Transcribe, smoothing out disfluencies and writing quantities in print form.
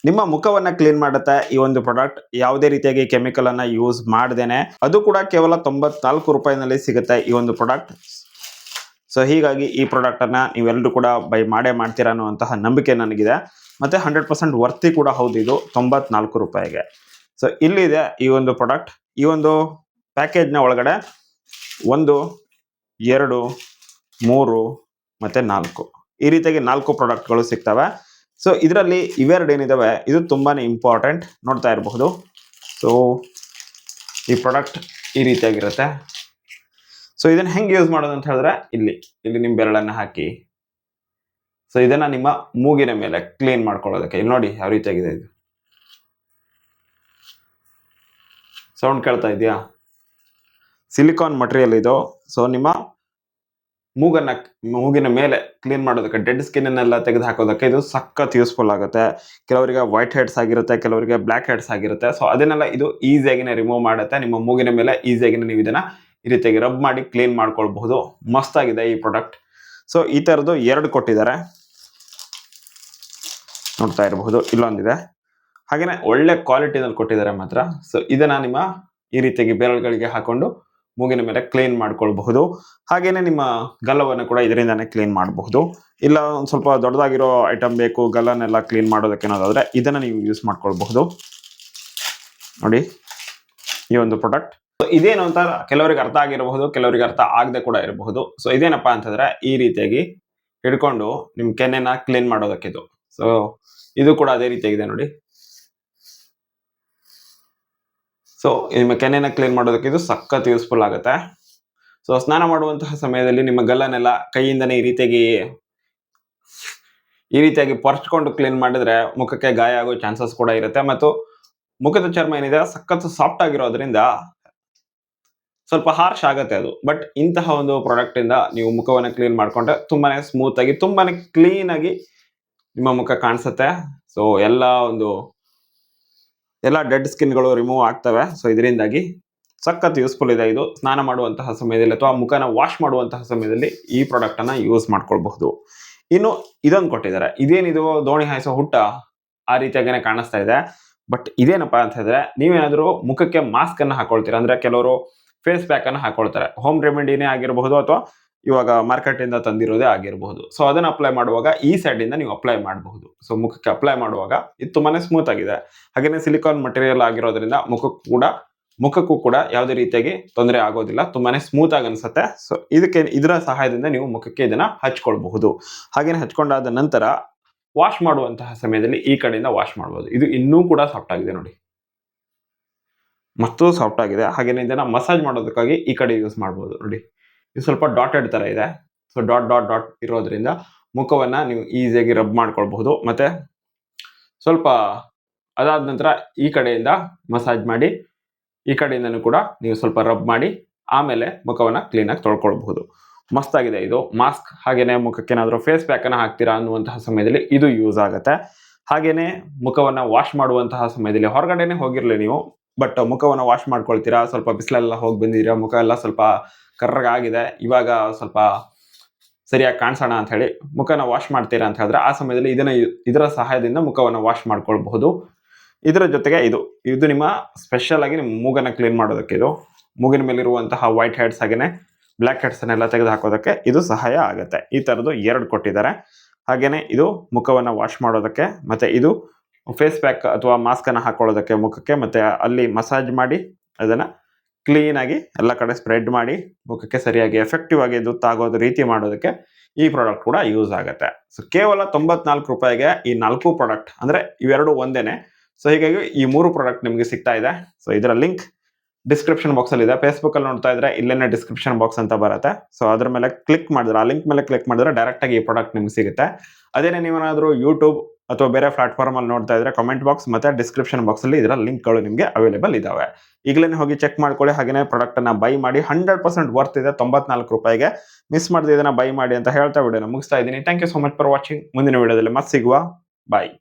ನಿಮ್ಮ ಮುಖವನ್ನ ಕ್ಲೀನ್ ಮಾಡುತ್ತೆ ಈ ಒಂದು ಪ್ರಾಡಕ್ಟ್. ಯಾವುದೇ ರೀತಿಯಾಗಿ ಕೆಮಿಕಲ್ ಅನ್ನ ಯೂಸ್ ಮಾಡದೇನೆ, ಅದು ಕೂಡ ಕೇವಲ 94 ರೂಪಾಯಿನಲ್ಲಿ ಸಿಗುತ್ತೆ ಈ ಒಂದು ಪ್ರಾಡಕ್ಟ್. ಸೊ ಹೀಗಾಗಿ ಈ ಪ್ರಾಡಕ್ಟ್ ಅನ್ನ ನೀವೆಲ್ಲರೂ ಕೂಡ ಬೈ ಮಾಡೇ ಮಾಡ್ತೀರಾ ಅನ್ನುವಂತಹ ನಂಬಿಕೆ ನನಗಿದೆ. ಮತ್ತೆ 100% ವರ್ತಿ ಕೂಡ ಹೌದು ಇದು 94 ರೂಪಾಯಿಗೆ. ಸೊ ಇಲ್ಲಿದೆ ಈ ಒಂದು ಪ್ರಾಡಕ್ಟ್. ಈ ಒಂದು ಪ್ಯಾಕೇಜ್ ನ ಒಳಗಡೆ 1, 2, 3 ಮತ್ತೆ 4 ಈ ರೀತಿಯಾಗಿ 4 ಪ್ರಾಡಕ್ಟ್ಗಳು ಸಿಗ್ತವೆ. ಸೊ ಇದರಲ್ಲಿ ಇವೆರಡು ಏನಿದಾವೆ ಇದು ತುಂಬಾನೇ ಇಂಪಾರ್ಟೆಂಟ್, ನೋಡ್ತಾ ಇರಬಹುದು. ಸೊ ಈ ಪ್ರಾಡಕ್ಟ್ ಈ ರೀತಿಯಾಗಿರುತ್ತೆ. ಸೊ ಇದನ್ನ ಹೆಂಗೆ ಯೂಸ್ ಮಾಡೋದು ಅಂತ ಹೇಳಿದ್ರೆ, ಇಲ್ಲಿ ನಿಮ್ಮ ಬೆರಳನ್ನ ಹಾಕಿ, ಸೊ ಇದನ್ನ ನಿಮ್ಮ ಮೂಗಿನ ಮೇಲೆ ಕ್ಲೀನ್ ಮಾಡ್ಕೊಳ್ಳೋದಕ್ಕೆ. ಇಲ್ಲಿ ನೋಡಿ ಯಾವ ರೀತಿಯಾಗಿದೆ ಇದು. ಸೌಂಡ್ ಕೇಳ್ತಾ ಇದೆಯಾ? ಸಿಲಿಕಾನ್ ಮಟೀರಿಯಲ್ ಇದು. ಸೊ ನಿಮ್ಮ ಮೂಗಿನ ಮೇಲೆ ಕ್ಲೀನ್ ಮಾಡೋದಕ್ಕೆ, ಡೆಡ್ ಸ್ಕಿನ್ ಅನ್ನೆಲ್ಲ ತೆಗೆದು ಹಾಕೋದಕ್ಕೆ ಇದು ಸಖತ್ ಯೂಸ್ಫುಲ್ ಆಗುತ್ತೆ. ಕೆಲವರಿಗೆ ವೈಟ್ ಹೆಡ್ಸ್ ಆಗಿರುತ್ತೆ, ಕೆಲವರಿಗೆ ಬ್ಲ್ಯಾಕ್ ಹೆಡ್ಸ್ ಆಗಿರುತ್ತೆ. ಸೊ ಅದನ್ನೆಲ್ಲ ಇದು ಈಸಿಯಾಗಿನೇ ರಿಮೂವ್ ಮಾಡುತ್ತೆ. ನಿಮ್ಮ ಮೂಗಿನ ಮೇಲೆ ಈಸಿಯಾಗಿನೇ ನೀವು ಇದನ್ನ ಈ ರೀತಿಯಾಗಿ ರಬ್ ಮಾಡಿ ಕ್ಲೀನ್ ಮಾಡ್ಕೊಳ್ಬಹುದು. ಮಸ್ತಾಗಿದೆ ಈ ಪ್ರಾಡಕ್ಟ್. ಸೊ ಈ ತರದ್ದು 2 ಕೊಟ್ಟಿದ್ದಾರೆ, ನೋಡ್ತಾ ಇರಬಹುದು. ಇಲ್ಲೊಂದಿದೆ, ಹಾಗೇನೆ ಒಳ್ಳೆ ಕ್ವಾಲಿಟಿನಲ್ಲಿ ಕೊಟ್ಟಿದ್ದಾರೆ ಮಾತ್ರ. ಸೊ ಇದನ್ನ ನಿಮ್ಮ ಈ ರೀತಿಯಾಗಿ ಬೆರಳುಗಳಿಗೆ ಹಾಕೊಂಡು ಮೂಗಿನ ಮೇಲೆ ಕ್ಲೀನ್ ಮಾಡ್ಕೊಳ್ಬಹುದು. ಹಾಗೇನೆ ನಿಮ್ಮ ಗಲ್ಲವನ್ನು ಕೂಡ ಇದರಿಂದಾನೇ ಕ್ಲೀನ್ ಮಾಡಬಹುದು. ಇಲ್ಲ ಒಂದು ಸ್ವಲ್ಪ ದೊಡ್ಡದಾಗಿರೋ ಐಟಮ್ ಬೇಕು ಗಲ್ಲನ್ನೆಲ್ಲ ಕ್ಲೀನ್ ಮಾಡೋದಕ್ಕೆ ಅನ್ನೋದಾದ್ರೆ ಇದನ್ನ ನೀವು ಯೂಸ್ ಮಾಡ್ಕೊಳ್ಬಹುದು. ನೋಡಿ ಈ ಒಂದು ಪ್ರಾಡಕ್ಟ್. ಇದೇನು ಅಂತ ಕೆಲವರಿಗೆ ಅರ್ಥ ಆಗಿರಬಹುದು, ಕೆಲವರಿಗೆ ಅರ್ಥ ಆಗದೆ ಕೂಡ ಇರಬಹುದು. ಸೊ ಇದೇನಪ್ಪಾ ಅಂತಂದ್ರೆ ಈ ರೀತಿಯಾಗಿ ಹಿಡ್ಕೊಂಡು ನಿಮ್ ಕೆನ್ನೆನ ಕ್ಲೀನ್ ಮಾಡೋದಕ್ಕೆ ಇದು. ಸೊ ಇದು ಕೂಡ ಅದೇ ರೀತಿಯಾಗಿದೆ ನೋಡಿ. ಸೊ ನಿಮ್ಮ ಕೆನ್ನೆನ ಕ್ಲೀನ್ ಮಾಡೋದಕ್ಕೆ ಇದು ಸಖತ್ ಯೂಸ್ಫುಲ್ ಆಗುತ್ತೆ. ಸೊ ಸ್ನಾನ ಮಾಡುವಂತಹ ಸಮಯದಲ್ಲಿ ನಿಮ್ಮ ಗಲ್ಲನ್ನೆಲ್ಲ ಕೈಯಿಂದನೇ ಈ ರೀತಿಯಾಗಿ ಪರ್ಚ್ಕೊಂಡು ಕ್ಲೀನ್ ಮಾಡಿದ್ರೆ ಮುಖಕ್ಕೆ ಗಾಯ ಆಗೋ ಚಾನ್ಸಸ್ ಕೂಡ ಇರುತ್ತೆ. ಮತ್ತು ಮುಖದ ಚರ್ಮ ಏನಿದೆ ಸಖತ್ ಸಾಫ್ಟ್ ಆಗಿರೋದ್ರಿಂದ ಸ್ವಲ್ಪ ಹಾರ್ಶ್ ಆಗುತ್ತೆ ಅದು. ಬಟ್ ಇಂತಹ ಒಂದು ಪ್ರಾಡಕ್ಟ್ ಇಂದ ನೀವು ಮುಖವನ್ನು ಕ್ಲೀನ್ ಮಾಡ್ಕೊಂಡ್ರೆ ತುಂಬಾನೇ ಸ್ಮೂತ್ ಆಗಿ, ತುಂಬಾನೇ ಕ್ಲೀನ್ ಆಗಿ ನಿಮ್ಮ ಮುಖ ಕಾಣಿಸುತ್ತೆ. ಸೊ ಎಲ್ಲ ಡೆಡ್ ಸ್ಕಿನ್ಗಳು ರಿಮೂವ್ ಆಗ್ತವೆ. ಸೊ ಇದರಿಂದಾಗಿ ಸಖತ್ ಯೂಸ್ಫುಲ್ ಇದೆ ಇದು. ಸ್ನಾನ ಮಾಡುವಂತಹ ಸಮಯದಲ್ಲಿ ಅಥವಾ ಮುಖನ ವಾಶ್ ಮಾಡುವಂತಹ ಸಮಯದಲ್ಲಿ ಈ ಪ್ರಾಡಕ್ಟ್ ಅನ್ನ ಯೂಸ್ ಮಾಡ್ಕೊಳ್ಬಹುದು. ಇನ್ನು ಇದೊಂದು ಕೊಟ್ಟಿದ್ದಾರೆ. ಇದೇನಿದು ದೋಣಿ ಹಾಯಿಸೋ ಹುಟ್ಟ ಆ ರೀತಿಯಾಗೇನೆ ಕಾಣಿಸ್ತಾ ಇದೆ. ಬಟ್ ಇದೇನಪ್ಪಾ ಅಂತ ಹೇಳಿದ್ರೆ, ನೀವೇನಾದ್ರೂ ಮುಖಕ್ಕೆ ಮಾಸ್ಕ್ ಅನ್ನ ಹಾಕೊಳ್ತೀರಾ ಅಂದ್ರೆ, ಕೆಲವರು ಫೇಸ್ ಪ್ಯಾಕ್ ಅನ್ನ ಹಾಕೊಳ್ತಾರೆ. ಹೋಮ್ ರೆಮಿಡಿನೇ ಆಗಿರಬಹುದು ಅಥವಾ ಇವಾಗ ಮಾರ್ಕೆಟ್ ಇಂದ ತಂದಿರೋದೇ ಆಗಿರಬಹುದು. ಸೊ ಅದನ್ನ ಅಪ್ಲೈ ಮಾಡುವಾಗ ಈ ಸೈಡ್ ಇಂದ ನೀವು ಅಪ್ಲೈ ಮಾಡಬಹುದು. ಸೊ ಮುಖಕ್ಕೆ ಅಪ್ಲೈ ಮಾಡುವಾಗ ಇದು ತುಂಬಾನೇ ಸ್ಮೂತ್ ಆಗಿದೆ. ಹಾಗೇನೆ ಸಿಲಿಕಾನ್ ಮಟೀರಿಯಲ್ ಆಗಿರೋದ್ರಿಂದ ಮುಖಕ್ಕೂ ಕೂಡ ಯಾವುದೇ ರೀತಿಯಾಗಿ ತೊಂದರೆ ಆಗೋದಿಲ್ಲ, ತುಂಬಾನೇ ಸ್ಮೂತ್ ಆಗಿ ಅನ್ಸುತ್ತೆ. ಸೊ ಇದರ ಸಹಾಯದಿಂದ ನೀವು ಮುಖಕ್ಕೆ ಇದನ್ನ ಹಚ್ಕೊಳ್ಬಹುದು. ಹಾಗೇನೆ ಹಚ್ಕೊಂಡಾದ ನಂತರ ವಾಶ್ ಮಾಡುವಂತಹ ಸಮಯದಲ್ಲಿ ಈ ಕಡೆಯಿಂದ ವಾಶ್ ಮಾಡಬಹುದು. ಇದು ಇನ್ನೂ ಕೂಡ ಸಾಫ್ಟ್ ಆಗಿದೆ ನೋಡಿ, ಮತ್ತೂ ಸಾಫ್ಟ್ ಆಗಿದೆ. ಹಾಗೇನೆ ಇದನ್ನ ಮಸಾಜ್ ಮಾಡೋದಕ್ಕಾಗಿ ಈ ಕಡೆ ಯೂಸ್ ಮಾಡಬಹುದು ನೋಡಿ. ಇದು ಸ್ವಲ್ಪ ಡಾಟೆಡ್ ತರ ಇದೆ. ಸೊ ಡಾಟ್ ಇರೋದ್ರಿಂದ ಮುಖವನ್ನ ನೀವು ಈಸಿಯಾಗಿ ರಬ್ ಮಾಡ್ಕೊಳ್ಬಹುದು. ಮತ್ತೆ ಸ್ವಲ್ಪ ಅದಾದ ನಂತರ ಈ ಕಡೆಯಿಂದ ಮಸಾಜ್ ಮಾಡಿ, ಈ ಕಡೆಯಿಂದನೂ ಕೂಡ ನೀವು ಸ್ವಲ್ಪ ರಬ್ ಮಾಡಿ ಆಮೇಲೆ ಮುಖವನ್ನ ಕ್ಲೀನ್ ಆಗಿ ತೊಳ್ಕೊಳ್ಬಹುದು. ಮಸ್ತಾಗಿದೆ ಇದು ಮಾಸ್ಕ್. ಹಾಗೇನೆ ಮುಖಕ್ಕೆ ಏನಾದರೂ ಫೇಸ್ ಪ್ಯಾಕ್ ಅನ್ನ ಹಾಕ್ತೀರಾ ಅನ್ನುವಂತಹ ಸಮಯದಲ್ಲಿ ಇದು ಯೂಸ್ ಆಗುತ್ತೆ. ಹಾಗೇನೆ ಮುಖವನ್ನ ವಾಶ್ ಮಾಡುವಂತಹ ಸಮಯದಲ್ಲಿ ಹೊರಗಡೆನೆ ಹೋಗಿರ್ಲಿ ನೀವು, ಬಟ್ ಮುಖವನ್ನ ವಾಶ್ ಮಾಡ್ಕೊಳ್ತೀರಾ, ಸ್ವಲ್ಪ ಬಿಸಿಲೆಲ್ಲ ಹೋಗಿ ಬಂದಿದ್ದೀರಾ, ಮುಖ ಎಲ್ಲ ಸ್ವಲ್ಪ ಕರ್ರಗಾಗಿದೆ, ಇವಾಗ ಸ್ವಲ್ಪ ಸರಿಯಾಗಿ ಕಾಣಿಸೋಣ ಅಂತ ಹೇಳಿ ಮುಖನ ವಾಶ್ ಮಾಡ್ತೀರಾ ಅಂತ ಹೇಳಿದ್ರೆ ಆ ಸಮಯದಲ್ಲಿ ಇದರ ಸಹಾಯದಿಂದ ಮುಖವನ್ನು ವಾಶ್ ಮಾಡ್ಕೊಳ್ಬಹುದು. ಇದರ ಜೊತೆಗೆ ಇದು ನಿಮ್ಮ ಸ್ಪೆಷಲ್ ಆಗಿ ನಿಮ್ಮ ಮೂಗನ್ನ ಕ್ಲೀನ್ ಮಾಡೋದಕ್ಕೆ, ಇದು ಮೂಗಿನ ಮೇಲಿರುವಂತಹ ವೈಟ್ ಹೆಡ್ಸ್ ಹಾಗೇನೆ ಬ್ಲ್ಯಾಕ್ ಹೆಡ್ಸ್ ಅನ್ನೆಲ್ಲ ತೆಗೆದು ಹಾಕೋದಕ್ಕೆ ಇದು ಸಹಾಯ ಆಗುತ್ತೆ. ಈ ತರದ್ದು 2 ಕೊಟ್ಟಿದ್ದಾರೆ. ಹಾಗೇನೆ ಇದು ಮುಖವನ್ನ ವಾಶ್ ಮಾಡೋದಕ್ಕೆ, ಮತ್ತೆ ಇದು ಫೇಸ್ ಪ್ಯಾಕ್ ಅಥವಾ ಮಾಸ್ಕ್ ಅನ್ನ ಹಾಕೊಳ್ಳೋದಕ್ಕೆ ಮುಖಕ್ಕೆ, ಮತ್ತೆ ಅಲ್ಲಿ ಮಸಾಜ್ ಮಾಡಿ ಅದನ್ನ ಕ್ಲೀನ್ ಆಗಿ ಎಲ್ಲ ಕಡೆ ಸ್ಪ್ರೆಡ್ ಮಾಡಿ ಮುಖಕ್ಕೆ ಸರಿಯಾಗಿ ಎಫೆಕ್ಟಿವ್ ಆಗಿ ತಾಗೋದು ರೀತಿ ಮಾಡೋದಕ್ಕೆ ಈ ಪ್ರಾಡಕ್ಟ್ ಕೂಡ ಯೂಸ್ ಆಗುತ್ತೆ. ಸೊ ಕೇವಲ 94 ರೂಪಾಯಿಗೆ ಈ 4 ಪ್ರಾಡಕ್ಟ್, ಅಂದ್ರೆ ಇವೆರಡು ಒಂದೇನೆ. ಸೊ ಹೀಗಾಗಿ ಈ 3 ಪ್ರಾಡಕ್ಟ್ ನಿಮಗೆ ಸಿಗ್ತಾ ಇದೆ. ಸೊ ಇದರ ಲಿಂಕ್ ಡಿಸ್ಕ್ರಿಪ್ಷನ್ ಬಾಕ್ಸ್ ಅಲ್ಲಿ ಇದೆ. ಫೇಸ್ಬುಕ್ ಅಲ್ಲಿ ನೋಡ್ತಾ ಇದ್ರೆ ಇಲ್ಲೇನೆ ಡಿಸ್ಕ್ರಿಪ್ಷನ್ ಬಾಕ್ಸ್ ಅಂತ ಬರುತ್ತೆ. ಸೊ ಅದ್ರ ಮೇಲೆ ಕ್ಲಿಕ್ ಮಾಡಿದ್ರೆ, ಆ ಲಿಂಕ್ ಮೇಲೆ ಕ್ಲಿಕ್ ಮಾಡಿದ್ರೆ ಡೈರೆಕ್ಟ್ ಆಗಿ ಈ ಪ್ರಾಡಕ್ಟ್ ನಿಮ್ಗೆ ಸಿಗುತ್ತೆ. ಅದೇನೇ ನೀವೇನಾದ್ರೂ ಯೂಟ್ಯೂಬ್ ಅಥವಾ ಬೇರೆ ಪ್ಲಾಟ್ಫಾರ್ಮ್ ಅಲ್ಲಿ ನೋಡ್ತಾ ಇದ್ರೆ ಕಮೆಂಟ್ ಬಾಕ್ಸ್ ಮತ್ತೆ ಡಿಸ್ಕ್ರಿಪ್ಷನ್ ಬಾಕ್ಸ್ ಅಲ್ಲಿ ಇದರ ಲಿಂಕ್ಗಳು ನಿಮಗೆ ಅವೈಲೇಬಲ್ ಇದಾವೆ. ಈಗಲೇ ಹೋಗಿ ಚೆಕ್ ಮಾಡ್ಕೊಳ್ಳಿ. ಹಾಗೇನೆ ಪ್ರಾಡಕ್ಟ್ ಅನ್ನ ಬೈ ಮಾಡಿ, 100% ವರ್ತ್ ಇದೆ 94 ರೂಪಾಯಿಗೆ. ಮಿಸ್ ಮಾಡದೆ ಇದನ್ನ ಬೈ ಮಾಡಿ ಅಂತ ಹೇಳ್ತಾ ವಿಡಿಯೋನ ಮುಗಿಸ್ತಾ ಇದ್ದೀನಿ. Thank you so much for watching. ಮುಂದಿನ ವಿಡಿಯೋದಲ್ಲಿ ಮತ್ತೆ ಸಿಗುವ. ಬಾಯ್.